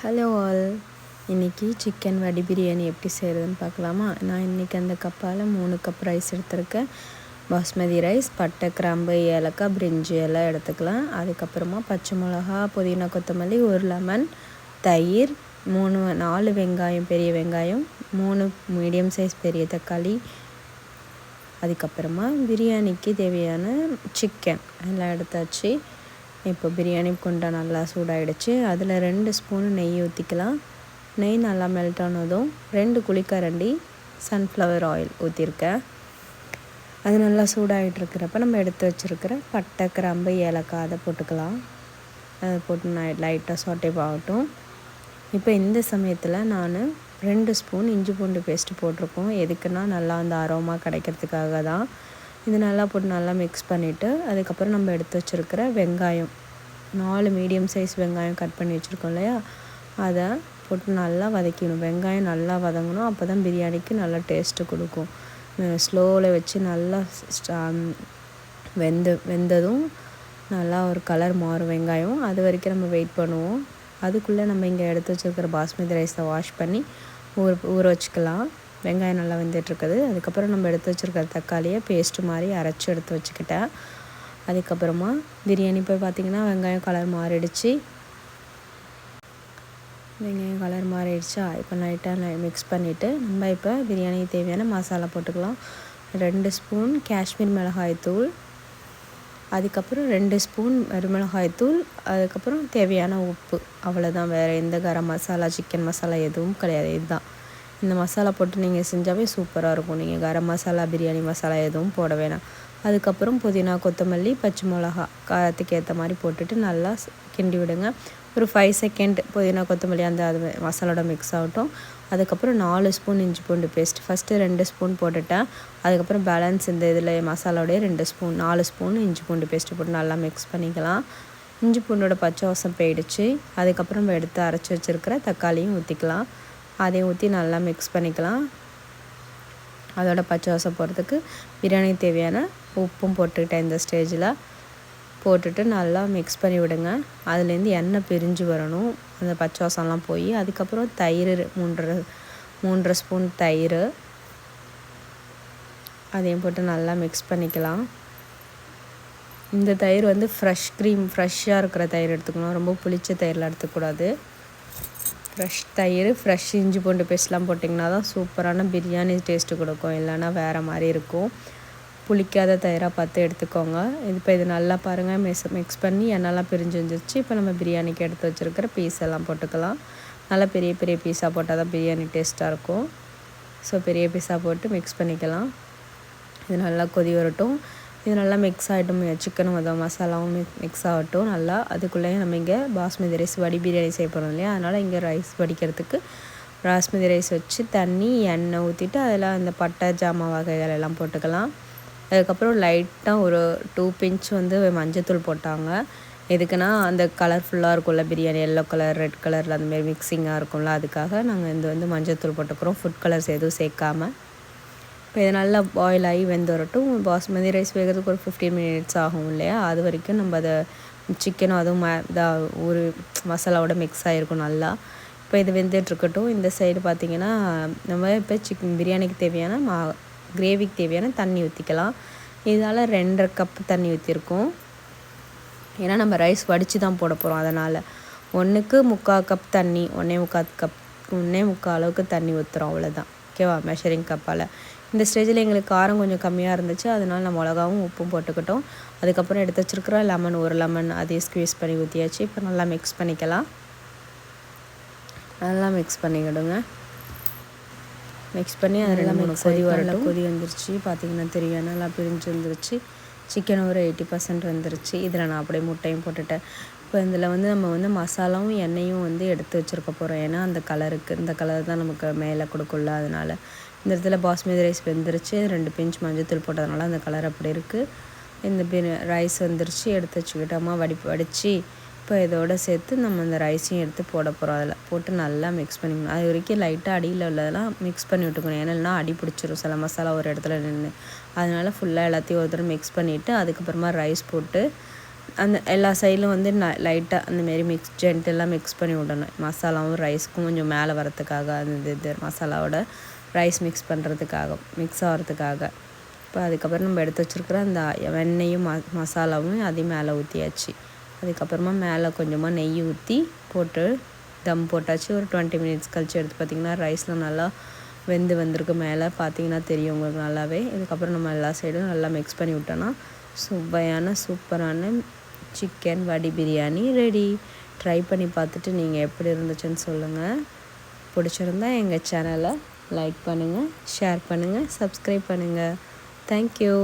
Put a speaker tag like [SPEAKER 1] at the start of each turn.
[SPEAKER 1] Hello all, இன்றைக்கி chicken வடி பிரியாணி எப்படி செய்கிறதுன்னு பார்க்கலாமா. நான் இன்றைக்கி அந்த கப்பால் 3 கப் ரைஸ் எடுத்துருக்கேன். பாஸ்மதி ரைஸ், பட்டை, கிராம்பு, ஏலக்காய், பிரிஞ்சி எல்லாம் எடுத்துக்கலாம். அதுக்கப்புறமா பச்சை மிளகா, புதினா, கொத்தமல்லி, 1 லெமன், தயிர், 4 வெங்காயம், பெரிய வெங்காயம், 3 மீடியம் சைஸ் பெரிய தக்காளி, அதுக்கப்புறமா பிரியாணிக்கு தேவையான சிக்கன் எல்லாம் எடுத்தாச்சு. இப்போ பிரியாணி குண்டா நல்லா சூடாகிடுச்சு. அதில் 2 ஸ்பூன் நெய் ஊற்றிக்கலாம். நெய் நல்லா மெல்ட் ஆனதும் 2 குழிக்கரண்டி சன்ஃப்ளவர் ஆயில் ஊற்றிருக்கேன். அது நல்லா சூடாகிட்டுருக்கிறப்ப நம்ம எடுத்து வச்சுருக்கிற பட்டை, கிராம்பு, ஏலக்காய் அதை போட்டுக்கலாம். அதை போட்டு லைட்டாக சாட்டே ஆகட்டும். இப்போ இந்த சமயத்தில் நான் 2 ஸ்பூன் இஞ்சி பூண்டு பேஸ்ட்டு போட்டிருக்கோம். எதுக்குன்னா நல்லா அந்த அரோமா கிடைக்கிறதுக்காக தான். இது நல்லா போட்டு நல்லா மிக்ஸ் பண்ணிவிட்டு அதுக்கப்புறம் நம்ம எடுத்து வச்சுருக்கிற வெங்காயம் 4 மீடியம் சைஸ் வெங்காயம் கட் பண்ணி வச்சுருக்கோம் இல்லையா, அதை போட்டு நல்லா வதக்கிடணும். வெங்காயம் நல்லா வதங்கணும். அப்போ தான் பிரியாணிக்கு நல்லா டேஸ்ட்டு கொடுக்கும். ஸ்லோவில் வச்சு நல்லா வெந்ததும் நல்லா ஒரு கலர் மாறும் வெங்காயம். அது வரைக்கும் நம்ம வெயிட் பண்ணுவோம். அதுக்குள்ளே நம்ம இங்கே எடுத்து வச்சுருக்கிற பாஸ்மதி ரைஸை வாஷ் பண்ணி ஊற வச்சுக்கலாம். வெங்காயம் நல்லா வெந்துட்டுருக்குது. அதுக்கப்புறம் நம்ம எடுத்து வச்சுருக்கிற தக்காளியை பேஸ்ட்டு மாதிரி அரைச்சி எடுத்து வச்சுக்கிட்டேன். அதுக்கப்புறமா பிரியாணி போய் பார்த்திங்கன்னா வெங்காயம் கலர் மாறிடுச்சு. இப்போ லைட்டாக மிக்ஸ் பண்ணிவிட்டு நம்ம இப்போ பிரியாணிக்கு தேவையான மசாலா போட்டுக்கலாம். 2 ஸ்பூன் காஷ்மீர் மிளகாய்த்தூள், அதுக்கப்புறம் 2 ஸ்பூன் மிளகாய்த்தூள், அதுக்கப்புறம் தேவையான உப்பு. அவ்வளோதான். வேறு எந்த கரம் மசாலா, சிக்கன் மசாலா எதுவும் கிடையாது. இதுதான். இந்த மசாலா போட்டு நீங்கள் செஞ்சாவே சூப்பராக இருக்கும். நீங்கள் கரம் மசாலா, பிரியாணி மசாலா எதுவும் போட வேணாம். அதுக்கப்புறம் புதினா, கொத்தமல்லி, பச்சை மிளகா காரத்துக்கு ஏற்ற மாதிரி போட்டுட்டு நல்லா கிண்டி விடுங்க. ஒரு 5 செகண்ட் புதினா, கொத்தமல்லி அது மசாலோட மிக்ஸ் ஆகட்டும். அதுக்கப்புறம் 4 ஸ்பூன் இஞ்சி பூண்டு பேஸ்ட். ஃபஸ்ட்டு 2 ஸ்பூன் போட்டுட்டேன். அதுக்கப்புறம் பேலன்ஸ் இந்த இதில் மசாலோடைய 4 ஸ்பூன் இஞ்சி பூண்டு பேஸ்ட்டு போட்டு நல்லா மிக்ஸ் பண்ணிக்கலாம். இஞ்சி பூண்டோட பச்சை வாசம் போயிடுச்சு. அதுக்கப்புறம் நம்ம எடுத்து அரைச்சி வச்சுருக்கிற தக்காளியும் ஊற்றிக்கலாம். அதையும் ஊற்றி நல்லா மிக்ஸ் பண்ணிக்கலாம். அதோட பச்சை வாசம் போகிறதுக்கு பிரியாணிக்கு தேவையான உப்பும் போட்டுக்கிட்டேன். இந்த ஸ்டேஜில் போட்டுட்டு நல்லா மிக்ஸ் பண்ணி விடுங்க. அதுலேருந்து எண்ணெய் பிரிஞ்சு வரணும், அந்த பச்சை வாசம்லாம் போய். அதுக்கப்புறம் தயிர் 3 ஸ்பூன் தயிர், அதையும் போட்டு நல்லா மிக்ஸ் பண்ணிக்கலாம். இந்த தயிர் வந்து ஃப்ரெஷ்ஷாக இருக்கிற தயிர் எடுத்துக்கணும். ரொம்ப புளிச்ச தயிரில் எடுத்துக்கூடாது. ஃப்ரெஷ் தயிர், ஃப்ரெஷ் இஞ்சி பூண்டு பேஸ்ட்லாம் போட்டிங்கன்னா தான் சூப்பரான பிரியாணி டேஸ்ட்டு கொடுக்கும். இல்லைன்னா வேறு மாதிரி இருக்கும். புளிக்காத தயிராக பார்த்து எடுத்துக்கோங்க. இது நல்லா பாருங்கள், மிக்ஸ் பண்ணி எண்ணெய்லாம் பிரிஞ்சு வந்துருச்சு. இப்போ நம்ம பிரியாணிக்கு எடுத்து வச்சுருக்கிற பீஸ் எல்லாம் போட்டுக்கலாம். நல்லா பெரிய பெரிய பீஸாக போட்டால் தான் பிரியாணி டேஸ்ட்டாக இருக்கும். ஸோ பெரிய பீஸாக போட்டு மிக்ஸ் பண்ணிக்கலாம். இது நல்லா கொதி வரட்டும். இது நல்லா மிக்ஸ் ஆகிட்டும். சிக்கனும் மசாலாவும் மிக்ஸ் ஆகட்டும் நல்லா. அதுக்குள்ளேயே நம்ம இங்கே பாஸ்மதி ரைஸ் வடி பிரியாணி செய்ய போகிறோம் இல்லையா, அதனால் இங்கே ரைஸ் வடிக்கிறதுக்கு பாஸ்மதி ரைஸ் வச்சு தண்ணி, எண்ணெய் ஊற்றிட்டு அதில் அந்த பட்டை, ஜாமான் வகைகள் எல்லாம் போட்டுக்கலாம். அதுக்கப்புறம் லைட்டாக ஒரு 2 பிஞ்ச் வந்து மஞ்சத்தூள் போட்டாங்க. எதுக்குன்னா அந்த கலர்ஃபுல்லாக இருக்கும்ல பிரியாணி, எல்லோ கலர், ரெட் கலரில் அந்தமாரி மிக்சிங்காக இருக்கும்ல, அதுக்காக நாங்கள் இது மஞ்சத்தூள் போட்டுக்கிறோம். ஃபுட் கலர்ஸ் எதுவும் சேர்க்காமல். இப்போ இது நல்லா பாயில் ஆகி வெந்து வரட்டும். பாஸ்மதி ரைஸ் வேகிறதுக்கு ஒரு 15 மினிட்ஸ் ஆகும் இல்லையா, அது வரைக்கும் நம்ம அதை சிக்கனும் அதுவும் ஒரு மசாலாவோட மிக்ஸ் ஆகிருக்கும் நல்லா. இப்போ இது வெந்துட்டுருக்கட்டும். இந்த சைடு பார்த்திங்கன்னா நம்ம இப்போ பிரியாணிக்கு தேவையான கிரேவிக்கு தேவையான தண்ணி ஊற்றிக்கலாம். இதால் 2.5 கப் தண்ணி ஊற்றிருக்கோம். ஏன்னா நம்ம ரைஸ் வடித்து தான் போட போகிறோம். அதனால் 1க்கு 3/4 கப் தண்ணி, 1.25 அளவுக்கு தண்ணி ஊற்றுறோம். அவ்வளோதான். ஓகேவா, மெஷரிங் கப்பால். இந்த ஸ்டேஜில் எங்களுக்கு காரம் கொஞ்சம் கம்மியாக இருந்துச்சு. அதனால் நான் மிளகாவும் உப்பும் போட்டுக்கிட்டோம். அதுக்கப்புறம் எடுத்து வச்சுருக்கிற லெமன், 1 லெமன் அதையும் ஸ்க்வீஸ் பண்ணி ஊற்றியாச்சு. இப்போ நல்லா மிக்ஸ் பண்ணிக்கலாம். நல்லா மிக்ஸ் பண்ணிக்கிடுங்க. மிக்ஸ் பண்ணி அதெல்லாம் கொதி வந்துருச்சு. பார்த்திங்கன்னா தெரியும், நல்லா பிரிஞ்சு வந்துருச்சு. சிக்கன் ஒரு 80% வந்துருச்சு. இதில் நான் அப்படியே முட்டையும் போட்டுட்டேன். இப்போ இதில் நம்ம மசாலாவும் எண்ணெயும் எடுத்து வச்சுருக்க போகிறோம். ஏன்னா அந்த இந்த கலர் தான் நமக்கு மேலே கொடுக்கும்ல, அதனால். இந்த இடத்துல பாஸ்மதி ரைஸ் வெந்துருச்சு. 2 பிஞ்ச் மஞ்சத்தூள் போட்டதுனால அந்த கலர் அப்படி இருக்குது. இந்த ரைஸ் வந்துருச்சு. எடுத்து வச்சுக்கிட்டோமா, வடித்து இப்போ இதோடு சேர்த்து நம்ம அந்த ரைஸையும் எடுத்து போட போகிறோம். அதில் போட்டு நல்லா மிக்ஸ் பண்ணிக்கணும். அது வரைக்கும் லைட்டாக அடியில் உள்ளதெல்லாம் மிக்ஸ் பண்ணி விட்டுக்கணும். ஏன்னா அடி பிடிச்சிரும் சில மசாலா ஒரு இடத்துல நின்று. அதனால் ஃபுல்லாக எல்லாத்தையும் ஒரு தடவை மிக்ஸ் பண்ணிவிட்டு அதுக்கப்புறமா ரைஸ் போட்டு அந்த எல்லா சைடிலும் வந்து லைட்டாக அந்தமாரி ஜென்டலாக மிக்ஸ் பண்ணி விடணும். மசாலாவும் ரைஸ்க்கும் கொஞ்சம் மேலே வரத்துக்காக அந்த இது மசாலாவோட ரைஸ் மிக்ஸ் பண்ணுறதுக்காக மிக்ஸ் ஆகிறதுக்காக. இப்போ அதுக்கப்புறம் நம்ம எடுத்து வச்சுருக்கிற அந்த வெண்ணெயும் மசாலாவும் அதையும் மேலே ஊற்றியாச்சு. அதுக்கப்புறமா மேலே கொஞ்சமாக நெய் ஊற்றி போட்டு தம் போட்டாச்சு. ஒரு 20 மினிட்ஸ் கழிச்சு எடுத்து பார்த்திங்கன்னா ரைஸ்லாம் நல்லா வெந்து வந்திருக்கு. மேலே பார்த்திங்கன்னா தெரியும் உங்களுக்கு நல்லாவே. இதுக்கப்புறம் நம்ம எல்லா சைடும் நல்லா மிக்ஸ் பண்ணி விட்டோன்னா சூப்பரான சிக்கன் வடி பிரியாணி ரெடி. ட்ரை பண்ணி பார்த்துட்டு நீங்கள் எப்படி இருந்துச்சுன்னு சொல்லுங்கள். பிடிச்சிருந்தா எங்கள் சேனலை லைக் பண்ணுங்கள், ஷேர் பண்ணுங்கள், சப்ஸ்கிரைப் பண்ணுங்கள். தேங்க்யூ.